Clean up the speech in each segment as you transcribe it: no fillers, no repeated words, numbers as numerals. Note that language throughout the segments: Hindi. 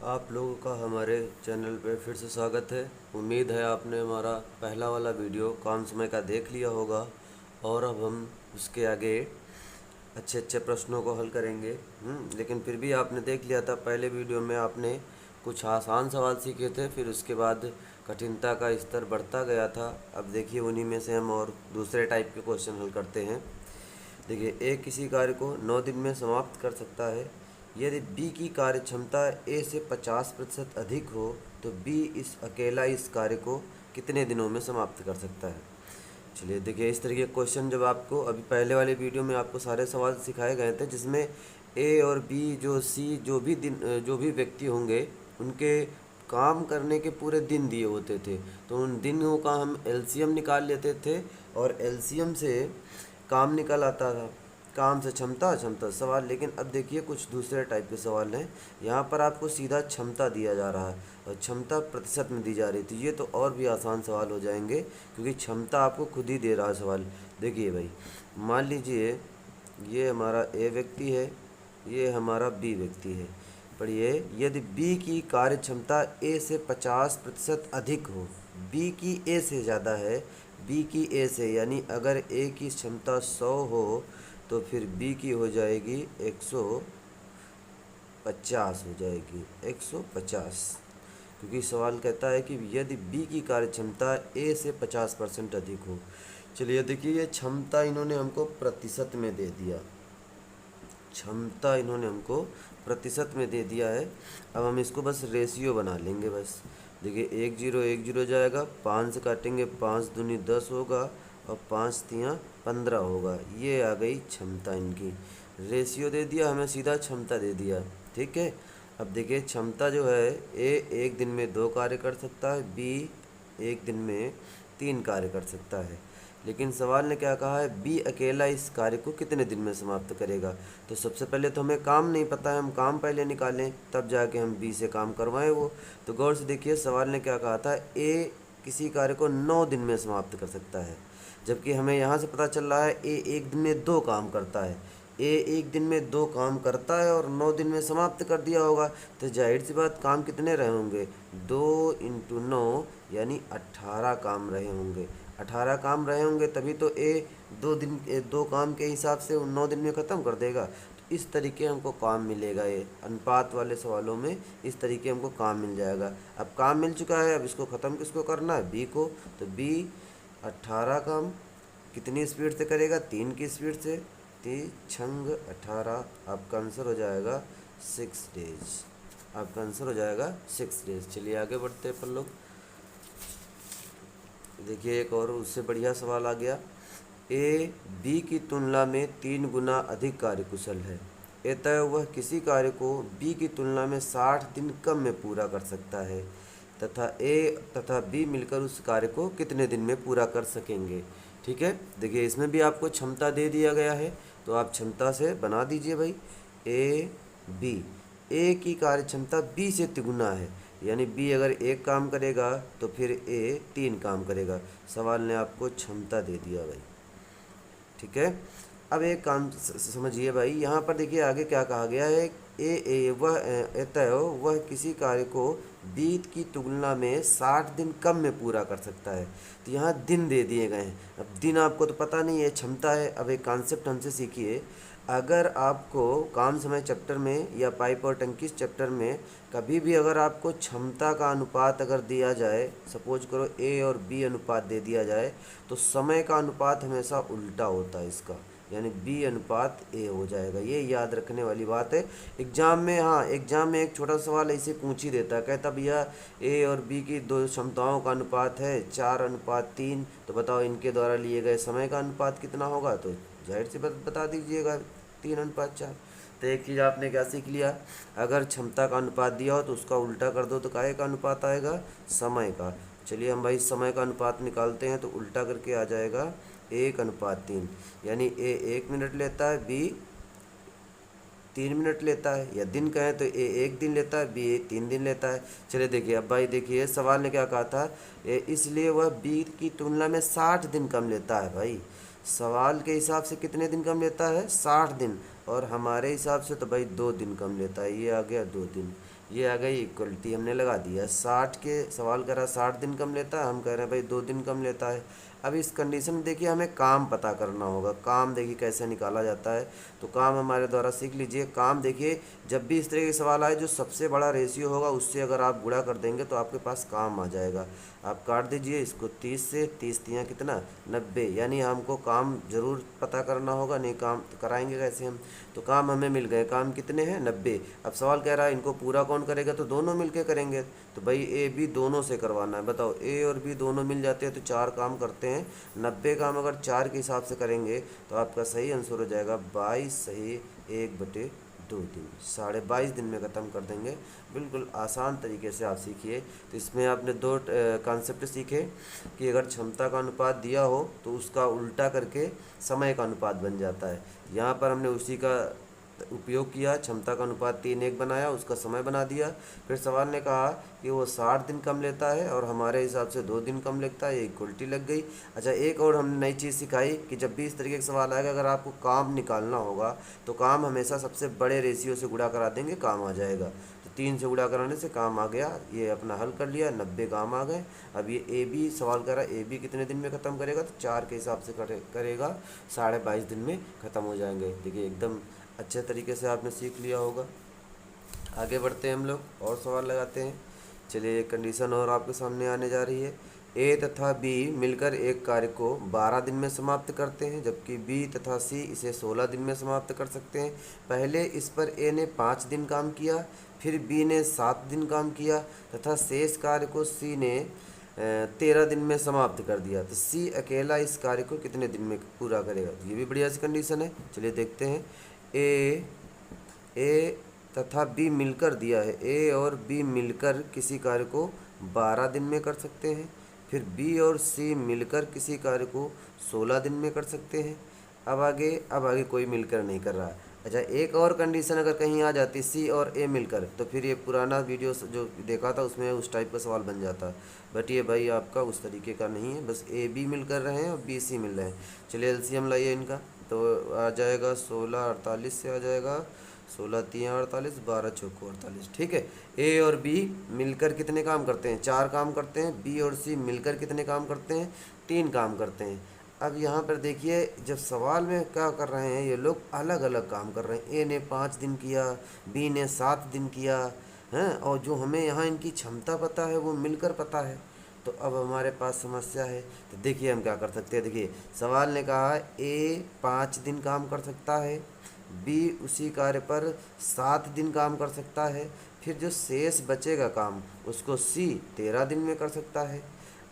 आप लोगों का हमारे चैनल पे फिर से स्वागत है। उम्मीद है आपने हमारा पहला वाला वीडियो कम समय का देख लिया होगा और अब हम उसके आगे अच्छे अच्छे प्रश्नों को हल करेंगे। लेकिन फिर भी आपने देख लिया था, पहले वीडियो में आपने कुछ आसान सवाल सीखे थे, फिर उसके बाद कठिनता का स्तर बढ़ता गया था। अब देखिए उन्हीं में से हम और दूसरे टाइप के क्वेश्चन हल करते हैं। देखिए, ए किसी कार्य को 9 दिन में समाप्त कर सकता है। यदि बी की कार्य क्षमता ए से 50% अधिक हो तो बी अकेला इस कार्य को कितने दिनों में समाप्त कर सकता है। चलिए देखिए, इस तरीके के क्वेश्चन जब आपको अभी पहले वाले वीडियो में आपको सारे सवाल सिखाए गए थे, जिसमें ए और बी जो भी व्यक्ति होंगे उनके काम करने के पूरे दिन दिए होते थे, तो उन दिनों का हम एलसीएम निकाल लेते थे और एलसीएम से काम निकल आता था। काम से क्षमता, क्षमता से सवाल। लेकिन अब देखिए कुछ दूसरे टाइप के सवाल हैं। यहाँ पर आपको सीधा क्षमता दिया जा रहा है और क्षमता प्रतिशत में दी जा रही थी। ये तो और भी आसान सवाल हो जाएंगे क्योंकि क्षमता आपको खुद ही दे रहा है सवाल। देखिए भाई, मान लीजिए ये हमारा ए व्यक्ति है, ये हमारा बी व्यक्ति है। पढ़िए, यदि बी की कार्य क्षमता ए से 50% अधिक हो, बी की ए से ज़्यादा है, बी की ए से, यानी अगर ए की क्षमता 100 हो तो फिर बी की हो जाएगी 150 हो जाएगी, 150। क्योंकि सवाल कहता है कि यदि बी की कार्य क्षमता ए से 50% अधिक हो। चलिए देखिए, ये क्षमता इन्होंने हमको प्रतिशत में दे दिया, क्षमता इन्होंने हमको प्रतिशत में दे दिया है। अब हम इसको बस रेशियो बना लेंगे बस। देखिए 1 0 जाएगा, 5 से काटेंगे, 5 दूनी 10 होगा और 5 तियाँ 15 होगा। ये आ गई क्षमता इनकी। रेशियो दे दिया हमें, सीधा क्षमता दे दिया। ठीक है। अब देखिए क्षमता जो है, ए एक दिन में 2 कार्य कर सकता है, बी एक दिन में 3 कार्य कर सकता है। लेकिन सवाल ने क्या कहा है, बी अकेला इस कार्य को कितने दिन में समाप्त करेगा। तो सबसे पहले तो हमें काम नहीं पता है, हम काम पहले निकालें तब जाके हम बी से काम करवाएं वो। तो गौर से देखिए सवाल ने क्या कहा था, ए किसी कार्य को 9 दिन में समाप्त कर सकता है, जबकि हमें यहाँ से पता चल रहा है ए एक दिन में 2 काम करता है। ए एक दिन में 2 काम करता है और 9 दिन में समाप्त कर दिया होगा, तो जाहिर सी बात काम कितने रहे होंगे, 2 × 9 यानी 18 काम रहे होंगे। 18 काम रहे होंगे तभी तो ए 2 काम के हिसाब से 9 दिन में ख़त्म कर देगा। तो इस तरीके हमको काम मिलेगा। ये अनुपात वाले सवालों में इस तरीके हमको काम मिल जाएगा। अब काम मिल चुका है, अब इसको ख़त्म किसको करना है, बी को। तो बी 18 काम कितनी स्पीड से करेगा, 3 की स्पीड से। 3 छंग 18, आपका आंसर हो जाएगा 6 डेज। आपका आंसर हो जाएगा 6 डेज। चलिए आगे बढ़ते हैं अपन लोग। देखिए एक और उससे बढ़िया सवाल आ गया। ए बी की तुलना में 3 गुना अधिक कार्यकुशल है, अतः वह किसी कार्य को बी की तुलना में 60 दिन कम में पूरा कर सकता है, तथा ए तथा बी मिलकर उस कार्य को कितने दिन में पूरा कर सकेंगे। ठीक है। देखिए इसमें भी आपको क्षमता दे दिया गया है, तो आप क्षमता से बना दीजिए भाई। ए बी, ए की कार्य क्षमता बी से तिगुना है, यानी बी अगर 1 काम करेगा तो फिर ए 3 काम करेगा। सवाल ने आपको क्षमता दे दिया भाई। ठीक है। अब एक काम समझिए भाई, यहाँ पर देखिए आगे क्या कहा गया है, अतः वह किसी कार्य को बीत की तुलना में 60 दिन कम में पूरा कर सकता है। तो यहाँ दिन दे दिए गए हैं। अब दिन आपको तो पता नहीं है, क्षमता है। अब एक कॉन्सेप्ट हमसे सीखिए, अगर आपको काम समय चैप्टर में या पाइप और टंकी चैप्टर में कभी भी अगर आपको क्षमता का अनुपात अगर दिया जाए, सपोज करो ए और बी अनुपात दे दिया जाए, तो समय का अनुपात हमेशा उल्टा होता है इसका, यानी बी अनुपात ए हो जाएगा। ये याद रखने वाली बात है एग्जाम में। हाँ, एग्जाम में एक छोटा सवाल ऐसे पूछ ही देता है, कहता भैया ए और बी की 2 क्षमताओं का अनुपात है 4:3, तो बताओ इनके द्वारा लिए गए समय का अनुपात कितना होगा। तो जाहिर सी बता दीजिएगा 3:4। तो एक चीज़ आपने क्या सीख लिया, अगर क्षमता का अनुपात दिया हो तो उसका उल्टा कर दो, तो काहे का अनुपात आएगा, समय का। चलिए हम भाई समय का अनुपात निकालते हैं, तो उल्टा करके आ जाएगा 1:3, यानी ए 1 मिनट लेता है, बी 3 मिनट लेता है, या दिन कहें तो ए 1 दिन लेता है, बी 3 दिन लेता है। चलिए देखिए अब भाई, देखिए सवाल ने क्या कहा था, इसलिए वह बी की तुलना में 60 दिन कम लेता है। भाई सवाल के हिसाब से कितने दिन कम लेता है, 60 दिन, और हमारे हिसाब से तो भाई 2 दिन कम लेता है। ये आ गया 2 दिन, ये आ गई इक्वलिटी, हमने लगा दिया। 60 के सवाल करा 60 दिन कम लेता है, हम कह रहे हैं भाई 2 दिन कम लेता है। अब इस कंडीशन में देखिए हमें काम पता करना होगा। काम देखिए कैसे निकाला जाता है, तो काम हमारे द्वारा सीख लीजिए। काम देखिए जब भी इस तरह के सवाल आए, जो सबसे बड़ा रेशियो होगा उससे अगर आप गुणा कर देंगे तो आपके पास काम आ जाएगा। आप काट दीजिए इसको 30 से, 30 तियाँ कितना 90, यानी हमको काम जरूर पता करना होगा, नहीं काम तो कराएंगे कैसे हम। तो काम हमें मिल गए, काम कितने हैं 90। अब सवाल कह रहा है इनको पूरा कौन करेगा, तो दोनों मिलके करेंगे। तो भाई ए बी दोनों से करवाना है। बताओ ए और बी दोनों मिल जाते हैं तो 4 काम करते हैं। 90 काम अगर 4 के हिसाब से करेंगे तो आपका सही आंसर हो जाएगा 22 सही 1/2 दिन, 22.5 दिन में ख़त्म कर देंगे। बिल्कुल आसान तरीके से आप सीखिए। तो इसमें आपने दो कॉन्सेप्ट सीखे कि अगर क्षमता का अनुपात दिया हो तो उसका उल्टा करके समय का अनुपात बन जाता है। यहाँ पर हमने उसी का उपयोग किया, क्षमता का अनुपात 3:1 बनाया, उसका समय बना दिया। फिर सवाल ने कहा कि वो 60 दिन कम लेता है और हमारे हिसाब से 2 दिन कम लेता है, ये इक्वलिटी लग गई। अच्छा, एक और हमने नई चीज़ सिखाई कि जब भी इस तरीके का सवाल आएगा, अगर आपको काम निकालना होगा तो काम हमेशा सबसे बड़े रेशियो से गुणा करा देंगे, काम आ जाएगा। तो 3 से गुणा कराने से काम आ गया, ये अपना हल कर लिया, 90 काम आ गए। अब ये ए बी सवाल करा, ए बी कितने दिन में ख़त्म करेगा, तो 4 के हिसाब से करेगा, 22.5 दिन में ख़त्म हो जाएंगे। देखिए एकदम अच्छे तरीके से आपने सीख लिया होगा। आगे बढ़ते हैं हम लोग और सवाल लगाते हैं। चलिए एक कंडीशन और आपके सामने आने जा रही है। ए तथा बी मिलकर एक कार्य को 12 दिन में समाप्त करते हैं, जबकि बी तथा सी इसे 16 दिन में समाप्त कर सकते हैं। पहले इस पर ए ने 5 दिन काम किया, फिर बी ने 7 दिन काम किया तथा शेष कार्य को सी ने 13 दिन में समाप्त कर दिया। तो सी अकेला इस कार्य को कितने दिन में पूरा करेगा। ये भी बढ़िया सी कंडीशन है। चलिए देखते हैं। ए तथा बी मिलकर दिया है, ए और बी मिलकर किसी कार्य को 12 दिन में कर सकते हैं। फिर बी और सी मिलकर किसी कार्य को 16 दिन में कर सकते हैं। अब आगे कोई मिलकर नहीं कर रहा। अच्छा, एक और कंडीशन अगर कहीं आ जाती सी और ए मिलकर, तो फिर ये पुराना वीडियो जो देखा था उसमें उस टाइप का सवाल बन जाता। बट ये भाई आपका उस तरीके का नहीं है, बस ए बी मिल कर रहे हैं और बी सी मिल रहे हैं। चलिए एलसीएम लाइए इनका, तो आ जाएगा 16 48 से आ जाएगा 16 तियाँ 48, 12 चौको 48। ठीक है। ए और बी मिलकर कितने काम करते हैं, 4 काम करते हैं। बी और सी मिलकर कितने काम करते हैं, 3 काम करते हैं। अब यहाँ पर देखिए जब सवाल में क्या कर रहे हैं, ये लोग अलग अलग काम कर रहे हैं। ए ने 5 दिन किया, बी ने 7 दिन किया हैं, और जो हमें यहाँ इनकी क्षमता पता है वो मिलकर पता है। तो अब हमारे पास समस्या है। तो देखिए हम क्या कर सकते हैं। देखिए सवाल ने कहा ए 5 दिन काम कर सकता है, बी उसी कार्य पर 7 दिन काम कर सकता है, फिर जो शेष बचेगा काम उसको सी 13 दिन में कर सकता है।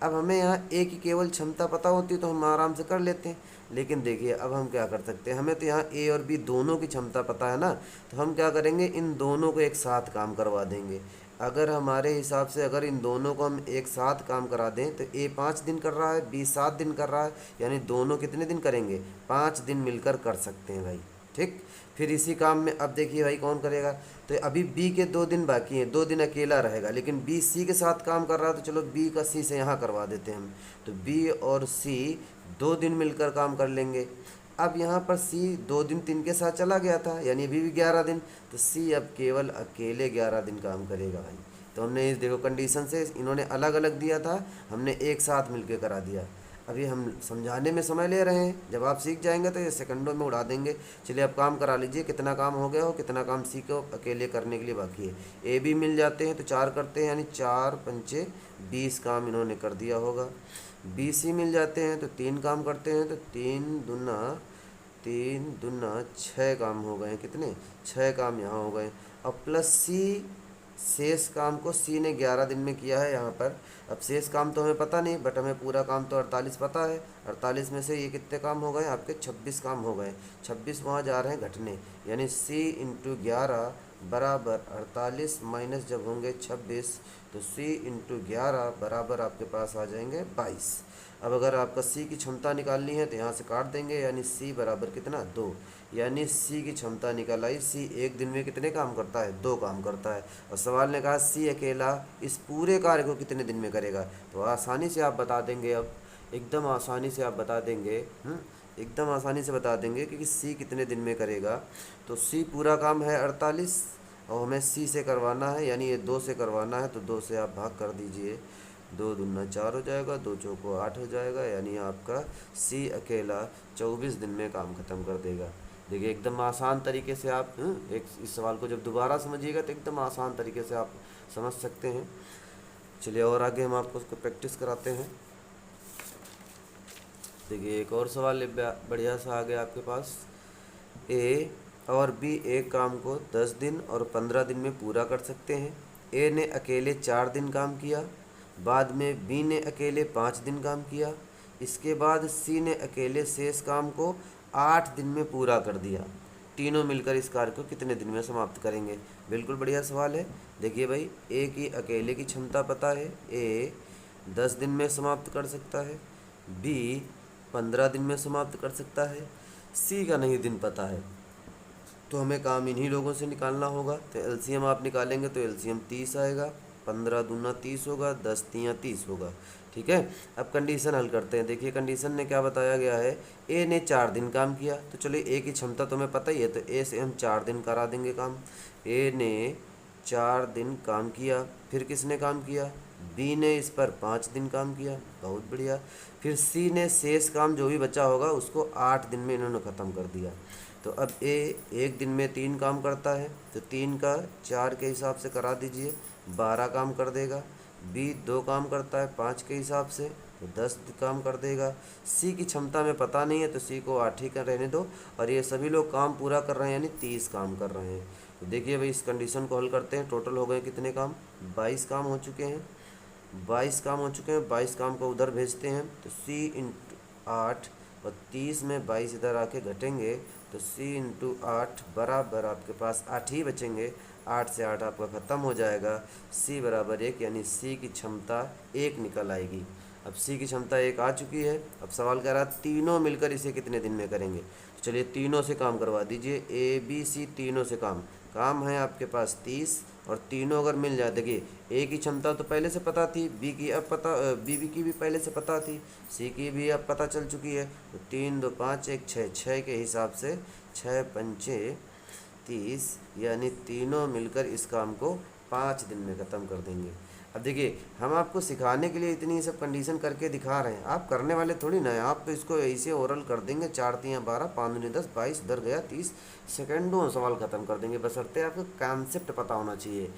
अब हमें यहाँ ए की केवल क्षमता पता होती तो हम आराम से कर लेते हैं। लेकिन देखिए अब हम क्या कर सकते हैं, हमें तो यहाँ ए और बी दोनों की क्षमता पता है ना, तो हम क्या करेंगे, इन दोनों को एक साथ काम करवा देंगे। अगर हमारे हिसाब से अगर इन दोनों को हम एक साथ काम करा दें तो ए 5 दिन कर रहा है, बी 7 दिन कर रहा है, यानी दोनों कितने दिन करेंगे, 5 दिन मिलकर कर सकते हैं भाई। ठीक। फिर इसी काम में अब देखिए भाई कौन करेगा, तो अभी बी के 2 दिन बाकी हैं, 2 दिन अकेला रहेगा, लेकिन बी सी के साथ काम कर रहा है, तो चलो बी का सी से यहाँ करवा देते हैं हम। तो बी और सी 2 दिन मिलकर काम कर लेंगे। अब यहाँ पर सी 2 दिन 3 के साथ चला गया था, यानी अभी भी 11 दिन, तो सी अब केवल अकेले 11 दिन काम करेगा भाई। तो हमने इस देखो कंडीशन से इन्होंने अलग अलग दिया था, हमने एक साथ मिलकर करा दिया। अभी हम समझाने में समय ले रहे हैं, जब आप सीख जाएंगे तो ये सेकंडों में उड़ा देंगे। चलिए अब काम करा लीजिए, कितना काम हो गया हो, कितना काम सी को अकेले करने के लिए बाकी है। ए बी मिल जाते हैं तो 4 करते हैं, यानी 4 पंचे 20 काम इन्होंने कर दिया होगा। बी सी मिल जाते हैं तो 3 काम करते हैं, तो 3 दूना 6 काम हो गए। कितने, 6 काम यहाँ हो गए। और प्लस सी, शेष काम को सी ने 11 दिन में किया है यहाँ पर। अब शेष काम तो हमें पता नहीं, बट हमें पूरा काम तो 48 पता है। 48 में से ये कितने काम हो गए आपके, 26 काम हो गए। 26 वहाँ जा रहे हैं घटने, यानी सी इंटू 11 बराबर 48 माइनस जब होंगे 26, तो सी इंटू 11 बराबर आपके पास आ जाएंगे 22। अब अगर आपका सी की क्षमता निकालनी है तो यहाँ से काट देंगे, यानी सी बराबर कितना 2, यानी सी की क्षमता निकल आई। सी एक दिन में कितने काम करता है, 2 काम करता है। और सवाल ने कहा सी अकेला इस पूरे कार्य को कितने दिन में करेगा, तो आसानी से आप बता देंगे। अब एकदम आसानी से आप बता देंगे, एकदम आसानी से बता देंगे कि सी कितने दिन में करेगा। तो सी पूरा काम है 48, और हमें सी से करवाना है, यानी ये 2 से करवाना है, तो 2 से आप भाग कर दीजिए। 2 दूना 4 हो जाएगा, 2 चौको 8 हो जाएगा, यानी आपका सी अकेला 24 दिन में काम ख़त्म कर देगा। देखिए एकदम आसान तरीके से आप एक इस सवाल को जब दोबारा समझिएगा तो एकदम आसान तरीके से आप समझ सकते हैं। चलिए और आगे हम आपको उसको प्रैक्टिस कराते हैं। देखिए एक और सवाल बढ़िया सा आ गया आपके पास। ए और बी एक काम को 10 दिन और 15 दिन में पूरा कर सकते हैं। ए ने अकेले 4 दिन काम किया, बाद में बी ने अकेले 5 दिन काम किया, इसके बाद सी ने अकेले शेष काम को 8 दिन में पूरा कर दिया। तीनों मिलकर इस कार्य को कितने दिन में समाप्त करेंगे? बिल्कुल बढ़िया सवाल है। देखिए भाई, ए की अकेले की क्षमता पता है, ए 10 दिन में समाप्त कर सकता है, बी 15 दिन में समाप्त कर सकता है, सी का नहीं दिन पता है, तो हमें काम इन्हीं लोगों से निकालना होगा। तो एलसीएम आप निकालेंगे तो एलसीएम 30 आएगा, 15 दूना 30 होगा, 10 तियाँ 30 होगा। ठीक है, अब कंडीशन हल करते हैं। देखिए कंडीशन में क्या बताया गया है, ए ने 4 दिन काम किया, तो चलिए ए की क्षमता तो हमें पता ही है, तो ए से हम 4 दिन करा देंगे काम। ए ने 4 दिन काम किया, फिर किसने काम किया? बी ने इस पर 5 दिन काम किया, बहुत बढ़िया। फिर सी ने शेष काम जो भी बचा होगा उसको 8 दिन में इन्होंने ख़त्म कर दिया। तो अब ए एक दिन में 3 काम करता है, तो 3 का 4 के हिसाब से करा दीजिए, 12 काम कर देगा। बी 2 काम करता है 5 के हिसाब से, तो 10 काम कर देगा। सी की क्षमता में पता नहीं है, तो सी को 8 ही कर रहने दो। और ये सभी लोग काम पूरा कर रहे हैं, यानी 30 काम कर रहे हैं। तो देखिए भाई, इस कंडीशन को हल करते हैं। टोटल हो गए कितने काम? 22 काम हो चुके हैं। 22 काम हो चुके हैं। 22 काम को उधर भेजते हैं, तो सी इंटू 8 और 30 में 22 इधर आके घटेंगे, तो सी इंटू 8 बराबर आपके पास 8 ही बचेंगे। 8 से 8 आपका ख़त्म हो जाएगा। सी बराबर 1, यानी सी की क्षमता 1 निकल आएगी। अब सी की क्षमता 1 आ चुकी है। अब सवाल कह रहा है तीनों मिलकर इसे कितने दिन में करेंगे? तो चलिए तीनों से काम करवा दीजिए। ए बी सी तीनों से काम है आपके पास 30, और तीनों अगर मिल जाए, देखिए ए की क्षमता तो पहले से पता थी, बी की अब पता, बी की भी पहले से पता थी, सी की भी अब पता चल चुकी है। तो 3 2 5 1 6, 6 के हिसाब से 6 पंचे 30, यानी तीनों मिलकर इस काम को 5 दिन में ख़त्म कर देंगे। अब देखिए, हम आपको सिखाने के लिए इतनी सब कंडीशन करके दिखा रहे हैं, आप करने वाले थोड़ी ना है। आप तो इसको ऐसे ओरल कर देंगे, 4 तियाँ 12, 5 दूनी 10, 22 इधर गया 30, सेकेंडों में सवाल ख़त्म कर देंगे। बशर्ते आपको कॉन्सेप्ट पता होना चाहिए।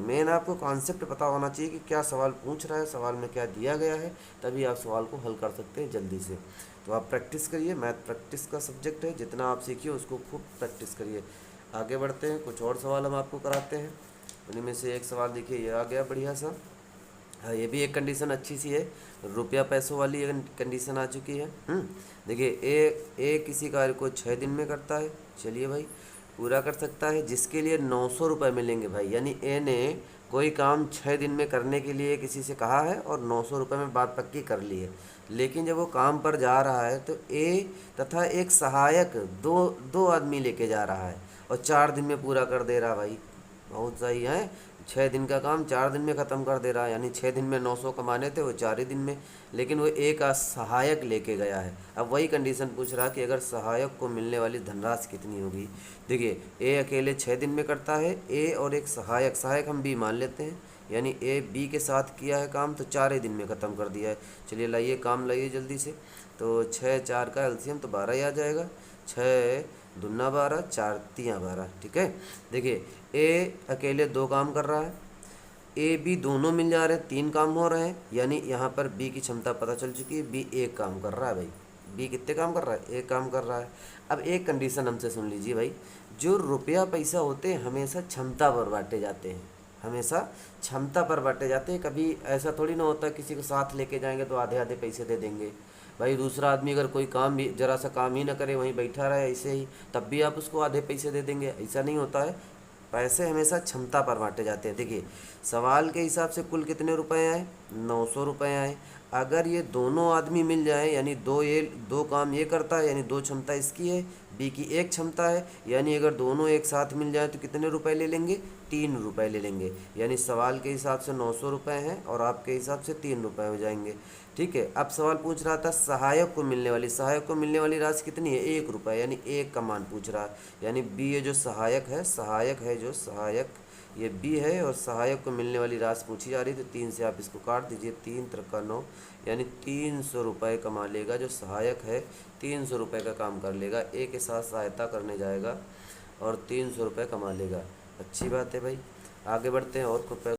मेन आपको कॉन्सेप्ट पता होना चाहिए कि क्या सवाल पूछ रहा है, सवाल में क्या दिया गया है, तभी आप सवाल को हल कर सकते हैं जल्दी से। तो आप प्रैक्टिस करिए, मैथ प्रैक्टिस का सब्जेक्ट है, जितना आप सीखिए उसको खूब प्रैक्टिस करिए। आगे बढ़ते हैं, कुछ और सवाल हम आपको कराते हैं। उन्हीं में से एक सवाल देखिए, ये आ गया बढ़िया सा। हाँ, ये भी एक कंडीशन अच्छी सी है, रुपया पैसों वाली कंडीशन आ चुकी है। देखिए ए किसी कार्य को 6 दिन में करता है, चलिए भाई पूरा कर सकता है, जिसके लिए 900 रुपये मिलेंगे भाई। यानी ए ने कोई काम 6 दिन में करने के लिए किसी से कहा है और 900 रुपये में बात पक्की कर ली है। लेकिन जब वो काम पर जा रहा है तो ए तथा एक सहायक दो आदमी लेके जा रहा है और 4 दिन में पूरा कर दे रहा भाई। बहुत सही है, 6 दिन का काम 4 दिन में ख़त्म कर दे रहा है। यानी 6 दिन में 900 कमाने थे, वो 4 ही दिन में, लेकिन वो एक सहायक लेके गया है। अब वही कंडीशन पूछ रहा कि अगर सहायक को मिलने वाली धनराशि कितनी होगी। देखिए ए अकेले 6 दिन में करता है, ए और एक सहायक हम बी मान लेते हैं, यानी ए बी के साथ किया है काम, तो 4 ही दिन में ख़त्म कर दिया है। चलिए लाइए काम लाइए जल्दी से। तो 6 4 का एलसीएम तो 12 ही आ जाएगा। 6 दूना 12, 4 तियाँ 12। ठीक है, देखिए ए अकेले 2 काम कर रहा है, ए बी दोनों मिल जा रहे हैं, 3 काम हो रहे हैं। यानी यहाँ पर बी की क्षमता पता चल चुकी है, बी 1 काम कर रहा है भाई। बी कितने काम कर रहा है? 1 काम कर रहा है। अब एक कंडीशन हमसे सुन लीजिए भाई, जो रुपया पैसा होते हैं हमेशा क्षमता पर बांटे जाते हैं, हमेशा क्षमता पर बांटे जाते हैं। कभी ऐसा थोड़ी ना होता है किसी को साथ लेके जाएंगे तो आधे आधे पैसे दे देंगे भाई। दूसरा आदमी अगर कोई काम भी जरा सा काम ही ना करे, वहीं बैठा रहे ऐसे ही, तब भी आप उसको आधे पैसे दे देंगे, ऐसा नहीं होता है। पैसे हमेशा क्षमता पर बांटे जाते हैं। देखिए सवाल के हिसाब से कुल कितने रुपए आए? 900 रुपये आए। अगर ये दोनों आदमी मिल जाए, यानी दो काम ये करता है, यानी 2 क्षमता इसकी है, बी की 1 क्षमता है, यानी अगर दोनों एक साथ मिल जाए तो कितने रुपए ले लेंगे? 3 रुपये ले लेंगे, यानी सवाल के हिसाब से 900 रुपये हैं और आपके हिसाब से 3 रुपये हो जाएंगे। ठीक है, अब सवाल पूछ रहा था सहायक को मिलने वाली राशि कितनी है, 1 रुपये, यानी 1 का मान पूछ रहा है। यानी बी ये जो सहायक है जो सहायक ये बी है और सहायक को मिलने वाली राशि पूछी जा रही है, तो 3 से आप इसको काट दीजिए, 3 × 9 यानी 300 रुपये कमा लेगा। जो सहायक है 300 रुपये का काम कर लेगा, ए के साथ सहायता करने जाएगा और 300 रुपये कमा लेगा। अच्छी बात है भाई, आगे बढ़ते हैं और